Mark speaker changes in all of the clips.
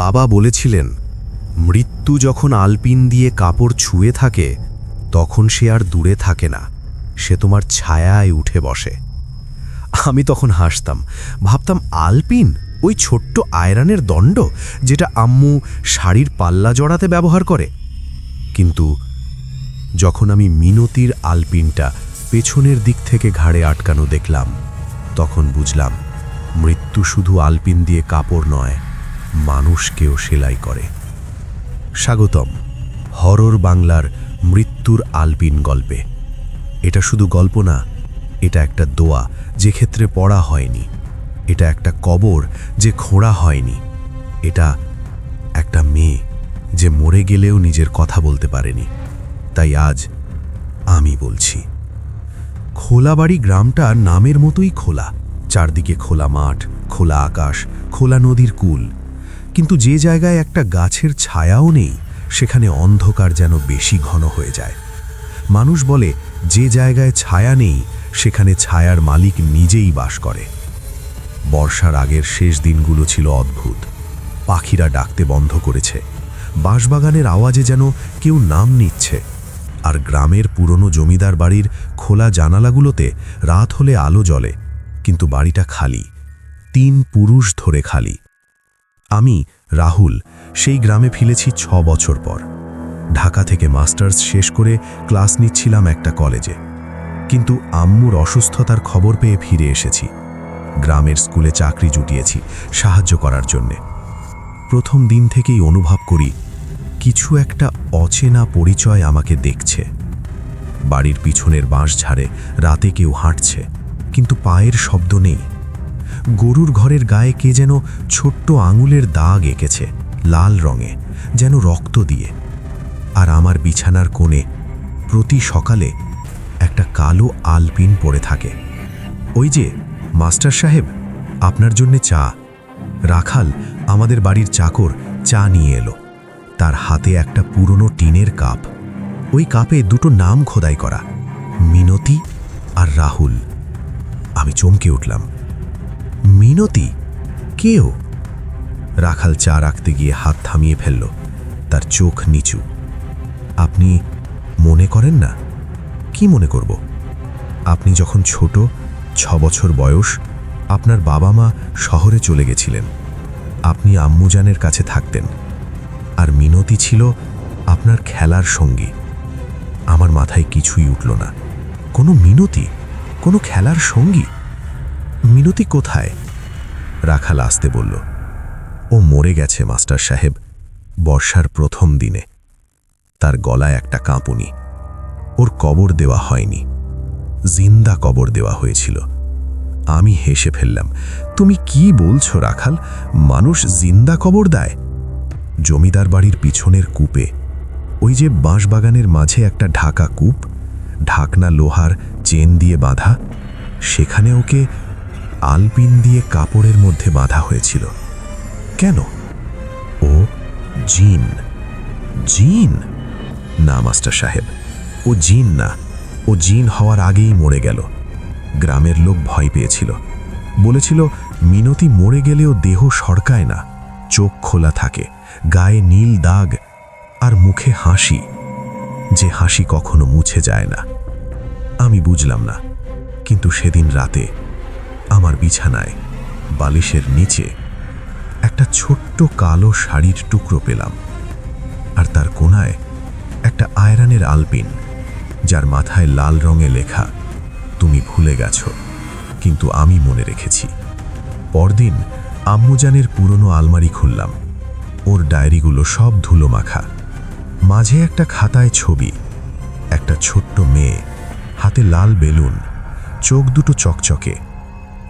Speaker 1: বাবা বলেছিলেন, মৃত্যু যখন আলপিন দিয়ে কাপড় ছুঁয়ে থাকে তখন সে আর দূরে থাকে না, সে তোমার ছায়ায় উঠে বসে। আমি তখন হাসতাম, ভাবতাম আলপিন ওই ছোট্ট আয়রনের দণ্ড যেটা আম্মু শাড়ির পাল্লা জড়াতে ব্যবহার করে। কিন্তু যখন আমি মিনতির আলপিনটা পেছনের দিক থেকে ঘাড়ে আটকানো দেখলাম, তখন বুঝলাম মৃত্যু শুধু আলপিন দিয়ে কাপড় নয়, মানুষকেও সেলাই করে। স্বাগতম হরর বাংলার মৃত্যুর আলপিন গল্পে। এটা শুধু গল্প না, এটা একটা দোয়া যে ক্ষেত্রে পড়া হয়নি, এটা একটা কবর যে খোঁড়া হয়নি, এটা একটা মেয়ে যে মরে গেলেও নিজের কথা বলতে পারেনি। তাই আজ আমি বলছি। খোলাবাড়ি গ্রামটা নামের মতোই খোলা, চারদিকে খোলা মাঠ, খোলা আকাশ, খোলা নদীর কূল। কিন্তু যে জায়গায় একটা গাছের ছায়াও নেই, সেখানে অন্ধকার যেন বেশি ঘন হয়ে যায়। মানুষ বলে যে জায়গায় ছায়া নেই সেখানে ছায়ার মালিক নিজেই বাস করে। বর্ষার আগের শেষ দিনগুলো ছিল অদ্ভুত। পাখিরা ডাকতে বন্ধ করেছে, বাঁশবাগানের আওয়াজে যেন কেউ নাম নিচ্ছে। আর গ্রামের পুরনো জমিদার বাড়ির খোলা জানালাগুলোতে রাত হলে আলো জ্বলে, কিন্তু বাড়িটা খালি, 3 পুরুষ ধরে খালি। আমি রাহুল সেই গ্রামে ফিরেছি 6 বছর পর। ঢাকা থেকে মাস্টার্স শেষ করে ক্লাস নিচ্ছিলাম একটা কলেজে। কিন্তু আম্মুর অসুস্থতার খবর পেয়ে ফিরে এসেছি। গ্রামের স্কুলে চাকরি জুটিয়েছি সাহায্য করার জন্যে। প্রথম দিন থেকেই অনুভব করি কিছু একটা অচেনা পরিচয় আমাকে দেখছে। বাড়ির পিছনের বাঁশঝাড়ে রাতে কেউ হাঁটছে, কিন্তু পায়ের শব্দ নেই। গরুর ঘরের গায়ে কে যেন ছোট্ট আঙুলের দাগ এঁকেছে লাল রঙে, যেন রক্ত দিয়ে। আর আমার বিছানার কোণে প্রতি সকালে একটা কালো আলপিন পড়ে থাকে। ওই যে মাস্টার সাহেব, আপনার জন্যে চা। রাখাল, আমাদের বাড়ির চাকর, চা নিয়ে এলো। তার হাতে একটা পুরনো টিনের কাপ। ওই কাপে 2টো নাম খোদাই করা, মিনতি আর রাহুল। আমি চমকে উঠলাম। মিনতি? কেও? রাখাল চা রাখতে গিয়ে হাত থামিয়ে ফেলল, তার চোখ নিচু। আপনি মনে করেন না? কি মনে করব? আপনি যখন ছোট, 6 বছর বয়স, আপনার বাবা মা শহরে চলে গেছিলেন। আপনি আম্মুজানের কাছে থাকতেন, আর মিনতি ছিল আপনার খেলার সঙ্গী। আমার মাথায় কিছুই উঠল না। কোনো মিনতি, কোনো খেলার সঙ্গী? মিনতি কোথায়? রাখাল আসতে বলল, ও মরে গেছে মাস্টার সাহেব, বর্ষার প্রথম দিনে। তার গলায় একটা কাঁপুনি। ওর কবর দেওয়া হয়নি, জিন্দা কবর দেওয়া হয়েছিল। আমি হেসে ফেললাম। তুমি কি বলছো রাখাল? মানুষ জিন্দা কবর দেয়? জমিদার বাড়ির পিছনের কূপে, ওই যে বাঁশবাগানের মাঝে একটা ঢাকা কূপ, ঢাকনা লোহার চেন দিয়ে বাঁধা, সেখানে ওকে আলপিন দিয়ে কাপড়ের মধ্যে বাঁধা হয়েছিল। কেন? ও জিন। জিন? না মাস্টার সাহেব, ও জিন না। ও জিন হওয়ার আগেই মরে গেল। গ্রামের লোক ভয় পেয়েছিল, বলেছিল মিনতি মরে গেলেও দেহ সরকায় না, চোখ খোলা থাকে, গায়ে নীল দাগ, আর মুখে হাসি, যে হাসি কখনো মুছে যায় না। আমি বুঝলাম না, কিন্তু সেদিন রাতে আমার বিছানায় বালিশের নিচে একটা ছোট্ট কালো শাড়ির টুকরো পেলাম, আর তার কোণায় একটা আয়রনের আলপিন, যার মাথায় লাল রঙে লেখা, তুমি ভুলে গেছ, কিন্তু আমি মনে রেখেছি। পরদিন আম্মুজানের পুরনো আলমারি খুললাম। ওর ডায়েরিগুলো সব ধুলো মাখা। মাঝে একটা খাতায় ছবি, একটা ছোট্ট মেয়ে, হাতে লাল বেলুন, চোখ 2টো চকচকে,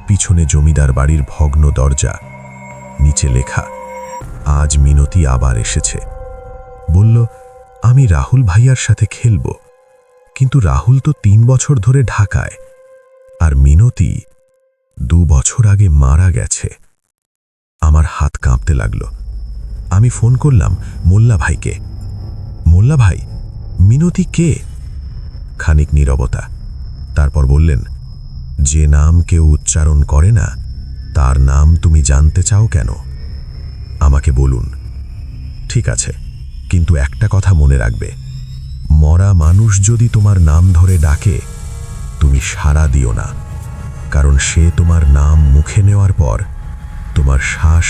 Speaker 1: পিছনে জমিদার বাড়ির ভগ্ন দরজা, নিচে লেখা, আজ মিনতি আবার এসেছে। বলল আমি রাহুল ভাইয়ার সাথে খেলব। কিন্তু রাহুল তো 3 বছর ধরে ঢাকায়, আর মিনতি 2 বছর আগে মারা গেছে। আমার হাত কাঁপতে লাগলো। আমি ফোন করলাম মোল্লা ভাইকে। মোল্লা ভাই, মিনতি কে? খানিক নীরবতা। তারপর বললেন, যে নাম কেউ উচ্চারণ করে না, তার নাম তুমি জানতে চাও কেন?
Speaker 2: আমাকে বলুন। ঠিক আছে, কিন্তু একটা কথা মনে রাখবে, মরা মানুষ যদি তোমার নাম ধরে ডাকে, তুমি সাড়া দিও না, কারণ সে তোমার নাম মুখে নেওয়ার পর তোমার শ্বাস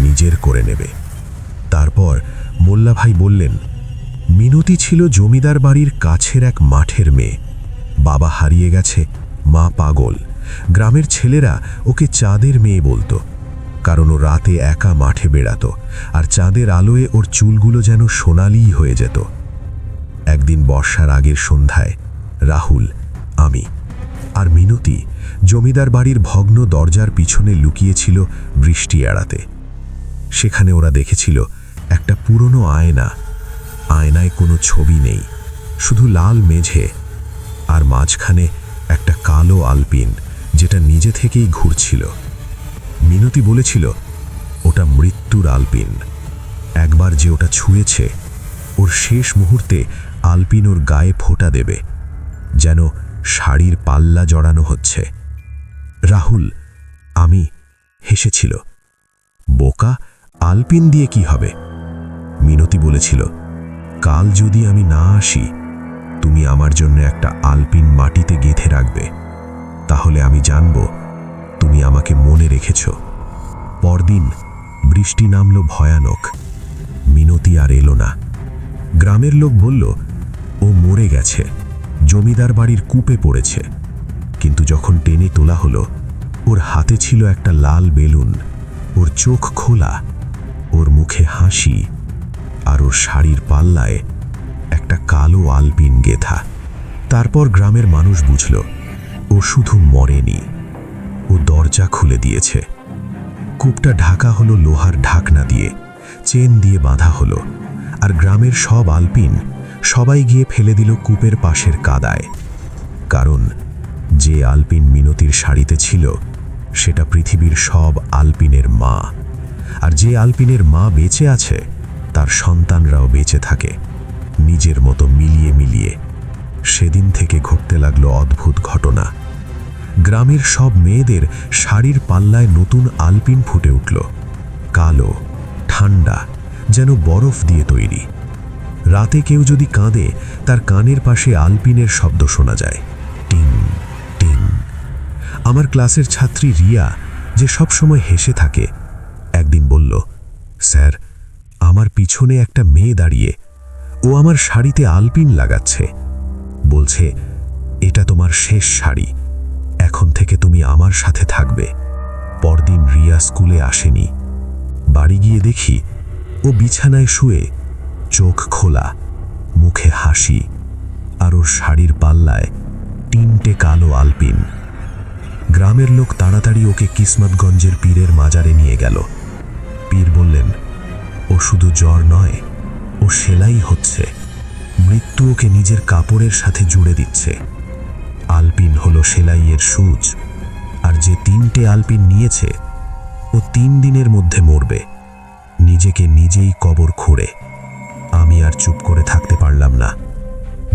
Speaker 2: নিজের করে নেবে। তারপর মোল্লা ভাই বললেন, মিনতি ছিল জমিদার বাড়ির কাছের এক মাঠের মেয়ে। বাবা হারিয়ে গেছে, মা পাগল। গ্রামের ছেলেরা ওকে চাঁদের মেয়ে বলতো, কারণ ও রাতে একা মাঠে বেড়াতো, আর চাঁদের আলোয় ওর চুলগুলো যেন সোনালিই হয়ে যেত। একদিন বর্ষার আগের সন্ধ্যায় রাহুল, আমি আর মিনতি জমিদার বাড়ির ভগ্ন দরজার পিছনে লুকিয়েছিল বৃষ্টি এড়াতে। সেখানে ওরা দেখেছিল একটা পুরনো আয়না। আয়নায় কোনো ছবি নেই, শুধু লাল মেঝে, আর মাঝখানে একটা কালো আলপিন যেটা নিজে থেকেই ঘুরছিল। মিনতি বলেছিল, ওটা মৃত্যুর আলপিন। একবার যে ওটা ছুঁয়েছে, ওর শেষ মুহূর্তে আলপিন ওর গায়ে ফোঁটা দেবে, যেন শাড়ির পাল্লা জড়ানো হচ্ছে। রাহুল, আমি হেসেছিল, বোকা, আলপিন দিয়ে কি হবে? মিনতি বলেছিল, কাল যদি আমি না আসি, তুমি আমার জন্য একটা আলপিন মাটিতে গেঁথে রাখবে, তাহলে আমি জানব তুমি আমাকে মনে রেখেছ। পরদিন বৃষ্টি নামল ভয়ানক। মিনতি আর এলো না। গ্রামের লোক বলল, ও মরে গেছে, জমিদার বাড়ির কূপে পড়েছে। কিন্তু যখন টেনে তোলা হলো, ওর হাতে ছিল একটা লাল বেলুন, ওর চোখ খোলা, ওর মুখে হাসি, আর ওর শাড়ির পাল্লায় একটা কালো আলপিন গেথা। তারপর গ্রামের মানুষ বুঝল, ও শুধু মরেনি, ও দরজা খুলে দিয়েছে। কূপটা ঢাকা হলো লোহার ঢাকনা দিয়ে, চেন দিয়ে বাঁধা হলো, আর গ্রামের সব আলপিন সবাই গিয়ে ফেলে দিল কূপের পাশের কাদায়। কারণ যে আলপিন মিনতির শাড়িতে ছিল, সেটা পৃথিবীর সব আলপিনের মা, আর যে আলপিনের মা বেঁচে আছে, তার সন্তানরাও বেঁচে থাকে, নিজের মতো মিলিয়ে মিলিয়ে। সেদিন থেকে ঘটতে লাগলো অদ্ভুত ঘটনা। গ্রামের সব মেয়েদের শাড়ির পাল্লায় নতুন আলপিন ফুটে উঠল, কালো, ঠান্ডা, যেন বরফ দিয়ে তৈরি। রাতে কেউ যদি কাঁদে, তার কানের পাশে আলপিনের শব্দ শোনা যায়, টিং টিং। আমার ক্লাসের ছাত্রী রিয়া, যে সব সময় হেসে থাকে, একদিন বলল, স্যার, আমার পিছনে একটা মেয়ে দাঁড়িয়ে, ও আমার শাড়িতে আলপিন লাগাচ্ছে, বলছে, এটা তোমার শেষ শাড়ি, এখন থেকে তুমি আমার সাথে থাকবে। পরদিন রিয়া স্কুলে আসেনি। বাড়ি গিয়ে দেখি, ও বিছানায় শুয়ে, চোখ খোলা, মুখে হাসি, আর ওর শাড়ির পাল্লায় 3টে কালো আলপিন। গ্রামের লোক তাড়াতাড়ি ওকে কিসমতগঞ্জের পীরের মাজারে নিয়ে গেল। পীর বললেন, ও শুধু জ্বর নয়, ও সেলাই হচ্ছে, মৃত্যু ওকে নিজের কাপড়ের সাথে জুড়ে দিচ্ছে। আলপিন হলো সেলাইয়ের সূচ, আর যে 3টে আলপিন নিয়েছে, ও 3 দিনের মধ্যে মরবে, নিজেকে নিজেই কবর খুঁড়ে। আমি আর চুপ করে থাকতে পারলাম না।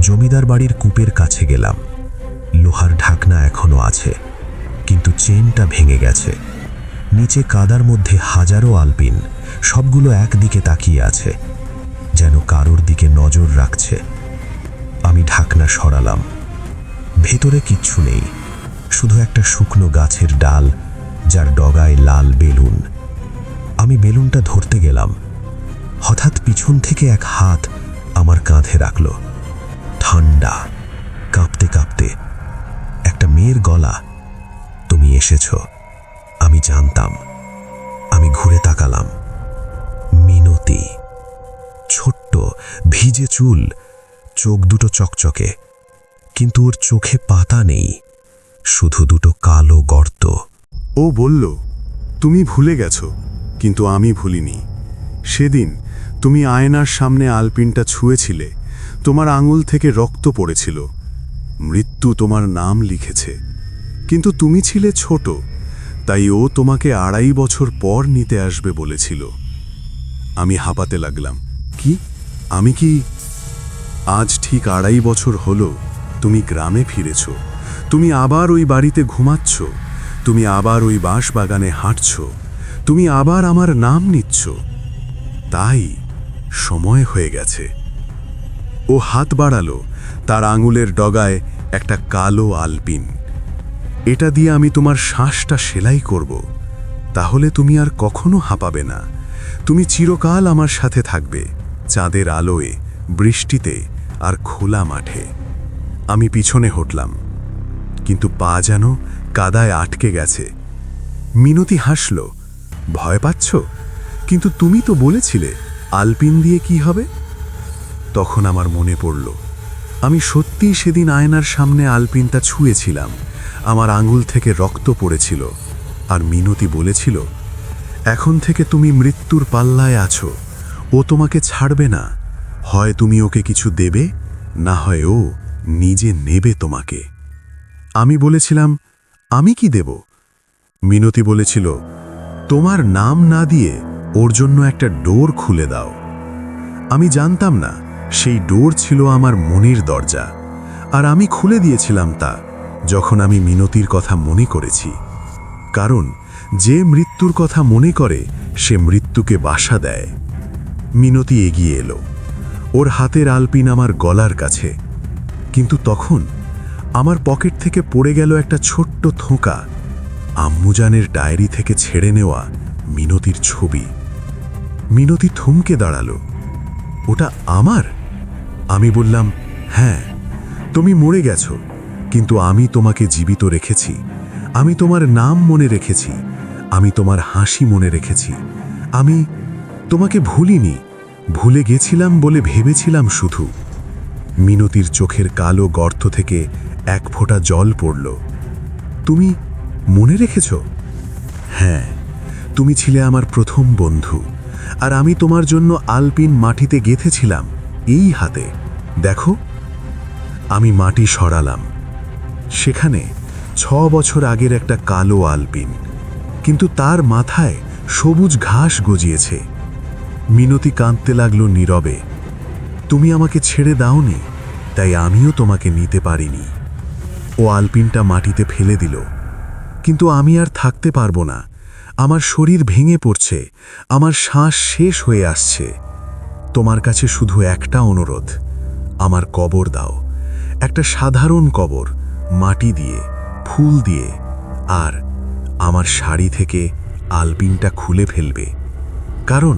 Speaker 2: জমিদার বাড়ির কূপের কাছে গেলাম। লোহার ঢাকনা এখনো আছে, কিন্তু চেনটা ভেঙে গেছে। নিচে কাদার মধ্যে হাজারো আলপিন, সবগুলো একদিকে তাকিয়ে আছে, যেন কারোর দিকে নজর রাখছে। আমি ঢাকনা সরালাম। ভেতরে কিচ্ছু নেই, শুধু একটা শুকনো গাছের ডাল, যার ডগায় লাল বেলুন। আমি বেলুনটা ধরতে গেলাম, হঠাৎ পিছন থেকে এক হাত আমার কাঁধে রাখল, ঠান্ডা, কাঁপতে কাঁপতে। একটা মেয়ের গলা, তুমি এসেছ, আমি জানতাম। আমি ঘুরে তাকালাম, মিনতি। ছোট্ট, ভিজে চুল, চোখ দুটো চকচকে, কিন্তু ওর চোখে পাতা নেই, শুধু দুটো কালো গর্ত।
Speaker 3: ও বলল, তুমি ভুলে গেছো, কিন্তু আমি ভুলিনি। সেদিন তুমি আয়নার সামনে আলপিনটা ছুঁয়েছিলে, তোমার আঙুল থেকে রক্ত পড়েছিল, মৃত্যু তোমার নাম লিখেছে, কিন্তু তুমি ছিলে ছোট, তাই ও তোমাকে 2.5 বছর পর নিতে আসবে বলেছিল। আমি হাঁপাতে লাগলাম, কি? আমি কি? আজ ঠিক 2.5 বছর হলো তুমি গ্রামে ফিরেছ, তুমি আবার ওই বাড়িতে ঘুমাচ্ছ, তুমি আবার ওই বাঁশবাগানে হাঁটছ, তুমি আবার আমার নাম নিচ্ছ। তাই সময় হয়ে গেছে। ও হাত বাড়ালো, তার আঙুলের ডগায় একটা কালো আলপিন। এটা দিয়ে আমি তোমার শ্বাসটা সেলাই করব, তাহলে তুমি আর কখনো হাঁপাবে না। তুমি চিরকাল আমার সাথে থাকবে, চাঁদের আলোয়, বৃষ্টিতে আর খোলা মাঠে। আমি পিছনে হটলাম, কিন্তু পা যেন কাদায় আটকে গেছে। মিনতি হাসল, ভয় পাচ্ছ? কিন্তু তুমি তো বলেছিলে আলপিন দিয়ে কি হবে। তখন আমার মনে পড়ল, আমি সত্যিই সেদিন আয়নার সামনে আলপিনটা ছুঁয়েছিলাম। আমার আঙুল থেকে রক্ত পড়েছিল, আর মিনতি বলেছিল, এখন থেকে তুমি মৃত্যুর পাল্লায় আছো, ও তোমাকে ছাড়বে না। হয় তুমি ওকে কিছু দেবে, না হয় ও নিজে নেবে তোমাকে। আমি বলেছিলাম, আমি কি দেব? মিনতি বলেছিল, তোমার নাম না দিয়ে ওর জন্য একটা ডোর খুলে দাও। আমি জানতাম না সেই ডোর ছিল আমার মনের দরজা, আর আমি খুলে দিয়েছিলাম তা যখন আমি মিনতির কথা মনে করেছি। কারণ যে মৃত্যুর কথা মনে করে সে মৃত্যুকে বাসা দেয়। মিনতি এগিয়ে এলো, ওর হাতের আলপিন আমার গলার কাছে। কিন্তু তখন আমার পকেট থেকে পড়ে গেল একটা ছোট্ট থোকা, আম্মুজানের ডায়েরি থেকে ছেড়ে নেওয়া মিনতির ছবি। মিনতি থমকে দাঁড়ালো, ওটা আমার? আমি বললাম, হ্যাঁ, তুমি মরে গেছো, কিন্তু আমি তোমাকে জীবিত রেখেছি। আমি তোমার নাম মনে রেখেছি, আমি তোমার হাসি মনে রেখেছি। আমি তোমাকে ভুলিনি, ভুলে গেছিলাম বলে ভেবেছিলাম শুধু। মিনতির চোখের কালো গর্ত থেকে এক ফোঁটা জল পড়ল। তুমি মনে রেখেছ? হ্যাঁ, তুমি ছিলে আমার প্রথম বন্ধু, আর আমি তোমার জন্য আলপিন মাটিতে গেঁথেছিলাম এই হাতে। দেখো। আমি মাটি সরালাম। সেখানে 6 বছর আগের একটা কালো আলপিন, কিন্তু তার মাথায় সবুজ ঘাস গজিয়েছে। মিনতি কাঁদতে লাগলো নীরবে। তুমি আমাকে ছেড়ে দাওনি, তাই আমিও তোমাকে নিতে পারিনি। ও আলপিনটা মাটিতে ফেলে দিল। কিন্তু আমি আর থাকতে পারবো না। আমার শরীর ভেঙে পড়ছে, আমার শ্বাস শেষ হয়ে আসছে। তোমার কাছে শুধু একটা অনুরোধ, আমার কবর দাও। একটা সাধারণ কবর, মাটি দিয়ে, ফুল দিয়ে, আর আমার শাড়ি থেকে আলপিনটা খুলে ফেলবে। কারণ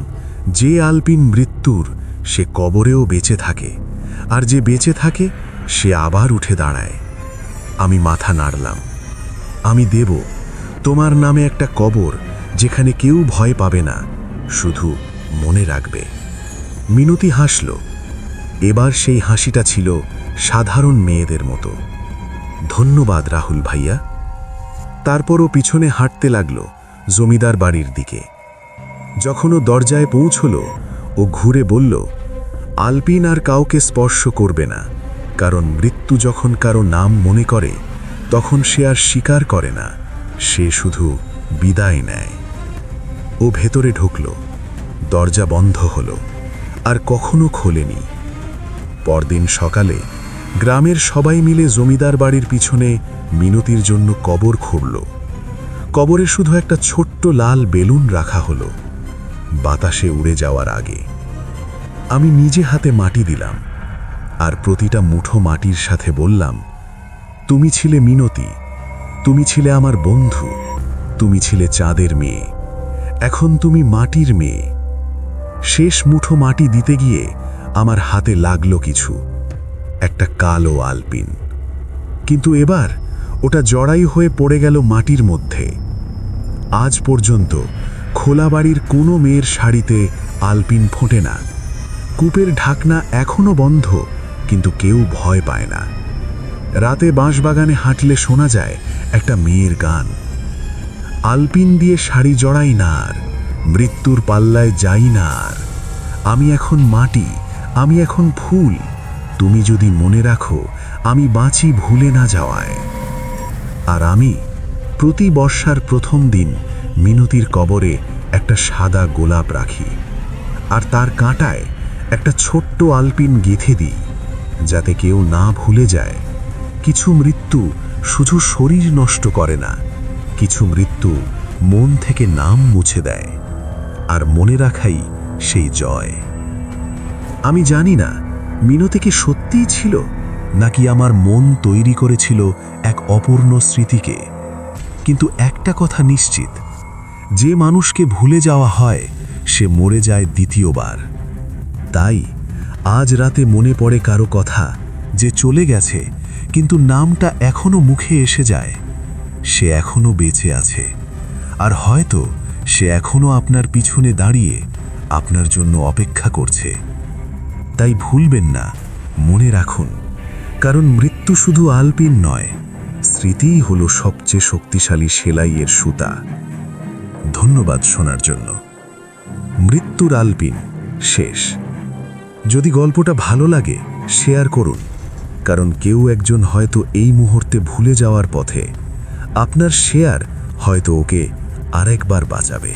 Speaker 3: যে আলপিন মৃত্যুর, সে কবরেও বেঁচে থাকে, আর যে বেঁচে থাকে সে আবার উঠে দাঁড়ায়। আমি মাথা নাড়লাম। আমি দেব তোমার নামে একটা কবর, যেখানে কেউ ভয় পাবে না, শুধু মনে রাখবে। মিনতি হাসল। এবার সেই হাসিটা ছিল সাধারণ মেয়েদের মতো। ধন্যবাদ রাহুল ভাইয়া। তারপরও পিছনে হাঁটতে লাগল জমিদার বাড়ির দিকে। যখন ও দরজায় পৌঁছল, ও ঘুরে বলল, আলপিন আর কাউকে স্পর্শ করবে না, কারণ মৃত্যু যখন কারো নাম মনে করে তখন সে আর স্বীকার করে না, সে শুধু বিদায় নেয়। ও ভেতরে ঢুকল, দরজা বন্ধ হলো, আর কখনো খোলেনি। পরদিন সকালে গ্রামের সবাই মিলে জমিদার বাড়ির পিছনে মিনতির জন্য কবর খুঁড়ল। কবরে শুধু একটা ছোট্ট লাল বেলুন রাখা হলো, বাতাসে উড়ে যাওয়ার আগে। আমি নিজে হাতে মাটি দিলাম, আর প্রতিটা মুঠো মাটির সাথে বললাম, তুমি ছিলে মিনতি, তুমি ছিলে আমার বন্ধু, তুমি ছিলে চাঁদের মেয়ে, এখন তুমি মাটির মেয়ে। শেষ মুঠো মাটি দিতে গিয়ে আমার হাতে লাগলো কিছু, একটা কালো আলপিন। কিন্তু এবার ওটা জড়াই হয়ে পড়ে গেল মাটির মধ্যে। আজ পর্যন্ত খোলা বাড়ির কোনো মেয়ের শাড়িতে আলপিন ফোটে না। কূপের ঢাকনা এখনো বন্ধ, কিন্তু কেউ ভয় পায় না। রাতে বাঁশবাগানে হাঁটলে শোনা যায় একটা মেয়ের গান, আলপিন দিয়ে শাড়ি জড়াই না আর, মৃত্যুর পাল্লায় যাই না আর। আমি এখন মাটি, আমি এখন ফুল, তুমি যদি মনে রাখো আমি বাঁচি ভুলে না যাওয়ায়। আর আমি প্রতি বর্ষার প্রথম দিন মিনতির কবরে একটা সাদা গোলাপ রাখি, আর তার কাঁটায় একটা ছোট্ট আলপিন গেঁথে দিই, যাতে কেউ না ভুলে যায় কিছু মৃত্যু শুধু শরীর নষ্ট করে না, কিছু মৃত্যু
Speaker 2: মন থেকে নাম মুছে দেয়, আর মনে রাখাই সেই জয়। আমি জানি না মিনতি কি সত্যিই ছিল, নাকি আমার মন তৈরি করেছিল এক অপূর্ণ স্মৃতিকে। কিন্তু একটা কথা নিশ্চিত, যে মানুষকে ভুলে যাওয়া হয় সে মরে যায় দ্বিতীয়বার। তাই আজ রাতে মনে পড়ে কারো কথা যে চলে গেছে, কিন্তু নামটা এখনো মুখে এসে যায়। সে এখনো বেঁচে আছে, আর হয়তো সে এখনো আপনার পিছনে দাঁড়িয়ে আপনার জন্য অপেক্ষা করছে। তাই ভুলবেন না, মনে রাখুন, কারণ মৃত্যু শুধু আলপিন নয়, স্মৃতিই হলো সবচেয়ে শক্তিশালী সেলাইয়ের সুতা। ধন্যবাদ শোনার জন্য। মৃত্যুর আলপিন শেষ। যদি গল্পটা ভালো লাগে শেয়ার করুন, কারণ কেউ একজন হয়তো এই মুহূর্তে ভুলে যাওয়ার পথে। আপনার শেয়ার হয়তো ওকে আরেকবার বাঁচাবে।